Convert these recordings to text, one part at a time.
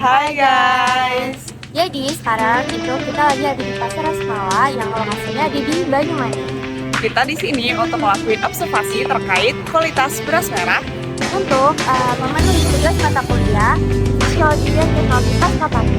Hai guys. Jadi sekarang itu kita lagi ada di Pasar Rasmala yang lokasinya ada di Banyumanik. Kita di sini untuk melakukan observasi terkait kualitas beras merah. Untuk memenuhi tugas mata kuliah Fisiologi dan Teknologi Pasca Panen.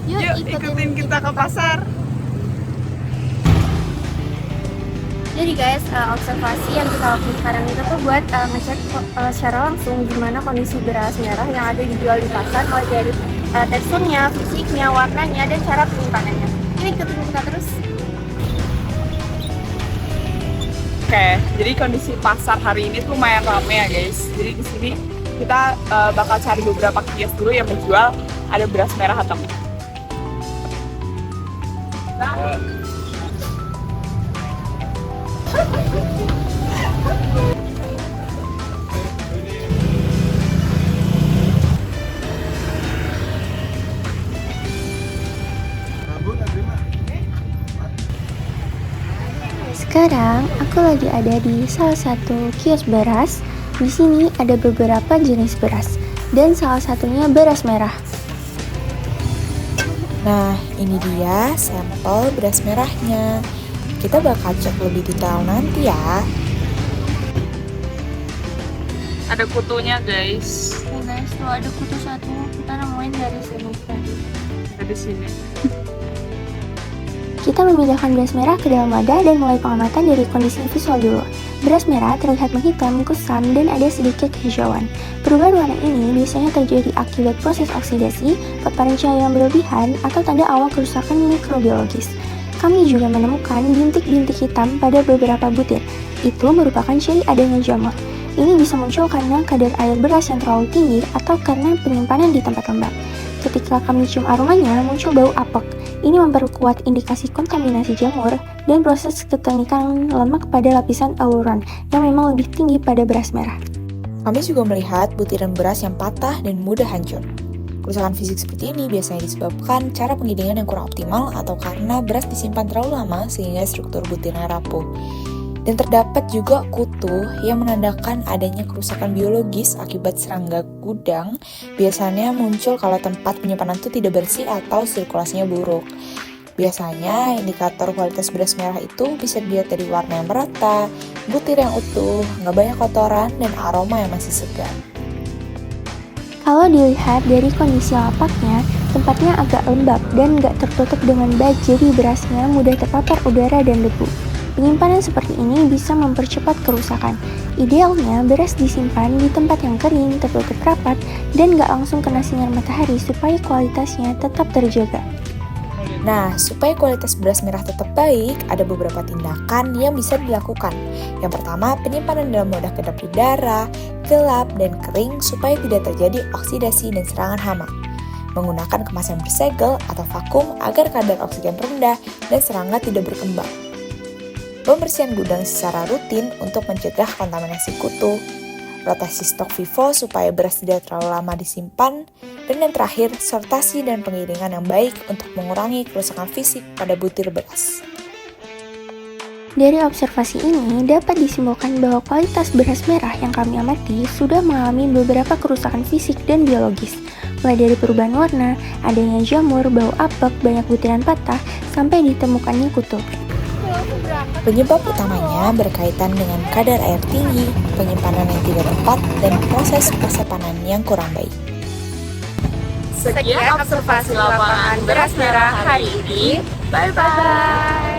Yuk ikutin kita ke pasar. Jadi guys, observasi yang kita lakukan sekarang itu tuh buat ngecek secara langsung gimana kondisi beras merah yang ada dijual di pasar, mulai dari teksturnya, fisiknya, warnanya, dan cara penyimpanannya. Ini ikutin kita terus. Oke, jadi kondisi pasar hari ini tuh lumayan ramai ya guys. Jadi di sini kita bakal cari beberapa kios dulu yang menjual ada beras merah atau enggak. Sekarang aku lagi ada di salah satu kios beras. Di sini ada beberapa jenis beras dan salah satunya beras merah. Nah, ini dia sampel beras merahnya. Kita bakal cek lebih detail nanti ya. Ada kutunya guys. Oke guys, tuh ada kutu satu, kita nemuin dari sini tadi. Ada di sini. Kita memindahkan beras merah ke dalam wadah dan mulai pengamatan dari kondisi visual dulu. Beras merah terlihat menghitam, kusam, dan ada sedikit kehijauan. Perubahan warna ini biasanya terjadi akibat proses oksidasi, paparan cahaya yang berlebihan, atau tanda awal kerusakan mikrobiologis. Kami juga menemukan bintik-bintik hitam pada beberapa butir. Itu merupakan ciri adanya jamur. Ini bisa muncul karena kadar air beras yang terlalu tinggi atau karena penyimpanan di tempat lembab. Ketika kami cium aromanya, muncul bau apek. Ini memperkuat indikasi kontaminasi jamur dan proses keternikan lemak pada lapisan aluran yang memang lebih tinggi pada beras merah. Kami juga melihat butiran beras yang patah dan mudah hancur. Kerusakan fisik seperti ini biasanya disebabkan cara penggilingan yang kurang optimal atau karena beras disimpan terlalu lama sehingga struktur butirnya rapuh. Dan terdapat juga kutu yang menandakan adanya kerusakan biologis akibat serangga gudang. Biasanya muncul kalau tempat penyimpanan itu tidak bersih atau sirkulasinya buruk. Biasanya indikator kualitas beras merah itu bisa dilihat dari warna yang merata, butir yang utuh, nggak banyak kotoran, dan aroma yang masih segar. Kalau dilihat dari kondisi lapaknya, tempatnya agak lembab dan nggak tertutup dengan bak, jadi berasnya mudah terpapar udara dan debu. Penyimpanan seperti ini bisa mempercepat kerusakan. Idealnya, beras disimpan di tempat yang kering, tertutup rapat, dan nggak langsung kena sinar matahari supaya kualitasnya tetap terjaga. Nah, supaya kualitas beras merah tetap baik, ada beberapa tindakan yang bisa dilakukan. Yang pertama, penyimpanan dalam wadah kedap udara, gelap, dan kering supaya tidak terjadi oksidasi dan serangan hama. Menggunakan kemasan bersegel atau vakum agar kadar oksigen rendah dan serangga tidak berkembang. Pembersihan gudang secara rutin untuk mencegah kontaminasi kutu. Rotasi stok FIFO supaya beras tidak terlalu lama disimpan. Dan yang terakhir, sortasi dan penggilingan yang baik untuk mengurangi kerusakan fisik pada butir beras. Dari observasi ini, dapat disimpulkan bahwa kualitas beras merah yang kami amati sudah mengalami beberapa kerusakan fisik dan biologis, mulai dari perubahan warna, adanya jamur, bau apek, banyak butiran patah, sampai ditemukannya kutu. Penyebab utamanya berkaitan dengan kadar air tinggi, penyimpanan yang tidak tepat, dan proses penyimpanan yang kurang baik. Sekian observasi lapangan beras merah hari ini. Bye-bye.